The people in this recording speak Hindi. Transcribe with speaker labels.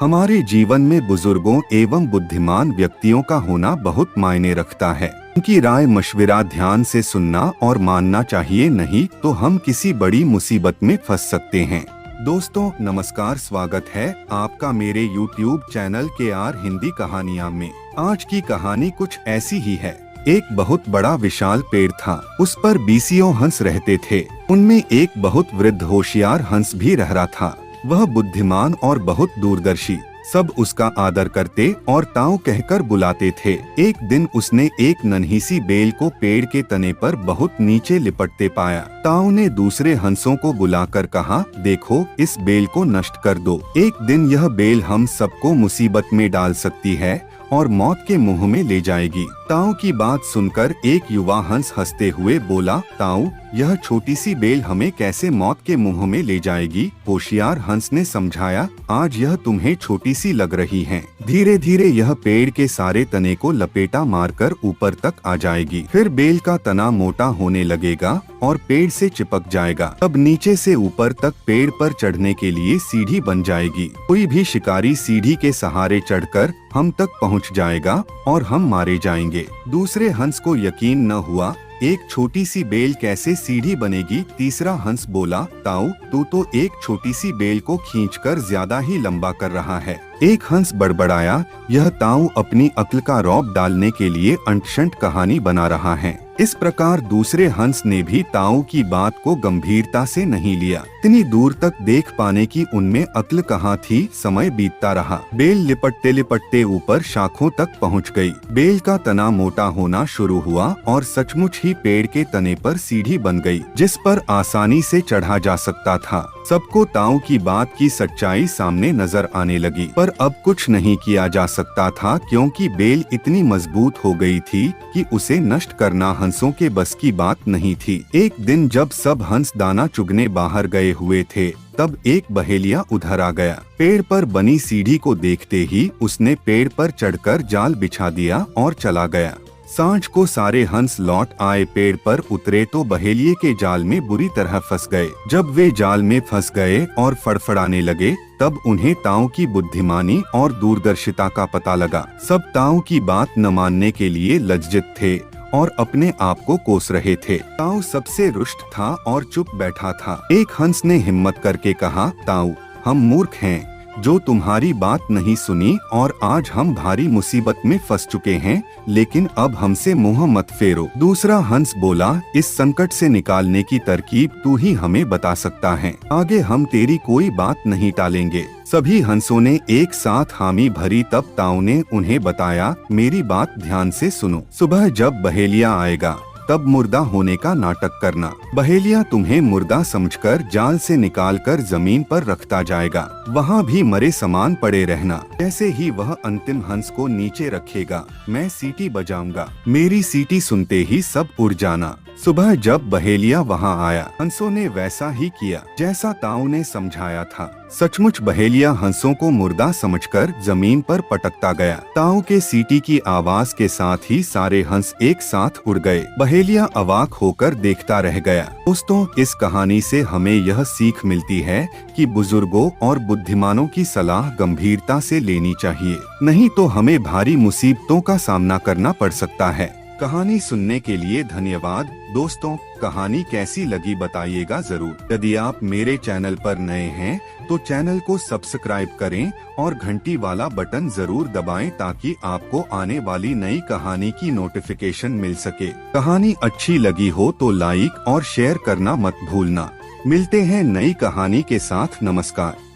Speaker 1: हमारे जीवन में बुजुर्गों एवं बुद्धिमान व्यक्तियों का होना बहुत मायने रखता है। उनकी राय मशविरा ध्यान से सुनना और मानना चाहिए, नहीं तो हम किसी बड़ी मुसीबत में फंस सकते हैं। दोस्तों नमस्कार, स्वागत है आपका मेरे YouTube चैनल KR हिंदी कहानियाँ में। आज की कहानी कुछ ऐसी ही है। एक बहुत बड़ा विशाल पेड़ था, उस पर बीसियों हंस रहते थे। उनमें एक बहुत वृद्ध होशियार हंस भी रह रहा था। वह बुद्धिमान और बहुत दूरदर्शी, सब उसका आदर करते और ताऊ कहकर बुलाते थे। एक दिन उसने एक नन्ही सी बेल को पेड़ के तने पर बहुत नीचे लिपटते पाया। ताऊ ने दूसरे हंसों को बुलाकर कहा, देखो इस बेल को नष्ट कर दो। एक दिन यह बेल हम सबको मुसीबत में डाल सकती है और मौत के मुंह में ले जाएगी। ताऊ की बात सुनकर एक युवा हंस हंसते हुए बोला, ताऊ यह छोटी सी बेल हमें कैसे मौत के मुंह में ले जाएगी? होशियार हंस ने समझाया, आज यह तुम्हें छोटी सी लग रही है, धीरे धीरे यह पेड़ के सारे तने को लपेटा मारकर ऊपर तक आ जाएगी। फिर बेल का तना मोटा होने लगेगा और पेड़ से चिपक जाएगा। तब नीचे से ऊपर तक पेड़ पर चढ़ने के लिए सीढ़ी बन जाएगी। कोई भी शिकारी सीढ़ी के सहारे चढ़कर हम तक पहुंच जाएगा और हम मारे जाएंगे। दूसरे हंस को यकीन न हुआ, एक छोटी सी बेल कैसे सीढ़ी बनेगी? तीसरा हंस बोला, ताऊ तू तो एक छोटी सी बेल को खींचकर ज्यादा ही लंबा कर रहा है। एक हंस बड़बड़ाया, यह ताऊ अपनी अक्ल का रौब डालने के लिए अंट-शंट कहानी बना रहा है। इस प्रकार दूसरे हंस ने भी ताऊ की बात को गंभीरता से नहीं लिया। इतनी दूर तक देख पाने की उनमें अक्ल कहाँ थी। समय बीतता रहा। बेल लिपटते लिपटते ऊपर शाखों तक पहुँच गई। बेल का तना मोटा होना शुरू हुआ और सचमुच ही पेड़ के तने पर सीढ़ी बन गई, जिस पर आसानी से चढ़ा जा सकता था। सबको ताऊ की बात की सच्चाई सामने नजर आने लगी, पर अब कुछ नहीं किया जा सकता था, क्योंकि बेल इतनी मजबूत हो गई थी कि उसे नष्ट करना हंसों के बस की बात नहीं थी। एक दिन जब सब हंस दाना चुगने बाहर गए हुए थे, तब एक बहेलिया उधर आ गया। पेड़ पर बनी सीढ़ी को देखते ही उसने पेड़ पर चढ़कर जाल बिछा दिया और चला गया। सांझ को सारे हंस लौट आए। पेड़ पर उतरे तो बहेलिये के जाल में बुरी तरह फंस गए। जब वे जाल में फंस गए और फड़फड़ाने लगे, तब उन्हें ताऊ की बुद्धिमानी और दूरदर्शिता का पता लगा। सब ताऊ की बात न मानने के लिए लज्जित थे और अपने आप को कोस रहे थे। ताऊ सबसे रुष्ट था और चुप बैठा था। एक हंस ने हिम्मत करके कहा, ताऊ हम मूर्ख हैं जो तुम्हारी बात नहीं सुनी और आज हम भारी मुसीबत में फंस चुके हैं, लेकिन अब हमसे मुंह मत फेरो। दूसरा हंस बोला, इस संकट से निकालने की तरकीब तू ही हमें बता सकता है। आगे हम तेरी कोई बात नहीं टालेंगे। सभी हंसों ने एक साथ हामी भरी। तब ताऊ ने उन्हें बताया, मेरी बात ध्यान से सुनो। सुबह जब बहेलिया आएगा तब मुर्दा होने का नाटक करना। बहेलिया तुम्हें मुर्दा समझकर जाल से निकालकर जमीन पर रखता जाएगा। वहाँ भी मरे समान पड़े रहना। जैसे ही वह अंतिम हंस को नीचे रखेगा, मैं सीटी बजाऊंगा। मेरी सीटी सुनते ही सब उड़ जाना। सुबह जब बहेलिया वहाँ आया, हंसों ने वैसा ही किया जैसा ताऊ ने समझाया था। सचमुच बहेलिया हंसों को मुर्दा समझकर जमीन पर पटकता गया। ताऊ के सीटी की आवाज के साथ ही सारे हंस एक साथ उड़ गए। बहेलिया अवाक होकर देखता रह गया। दोस्तों इस कहानी से हमें यह सीख मिलती है कि बुजुर्गों और बुद्धिमानों की सलाह गंभीरता से लेनी चाहिए, नहीं तो हमें भारी मुसीबतों का सामना करना पड़ सकता है। कहानी सुनने के लिए धन्यवाद। दोस्तों कहानी कैसी लगी बताइएगा जरूर। यदि आप मेरे चैनल पर नए हैं तो चैनल को सब्सक्राइब करें और घंटी वाला बटन जरूर दबाएं, ताकि आपको आने वाली नई कहानी की नोटिफिकेशन मिल सके। कहानी अच्छी लगी हो तो लाइक और शेयर करना मत भूलना। मिलते हैं नई कहानी के साथ। नमस्कार।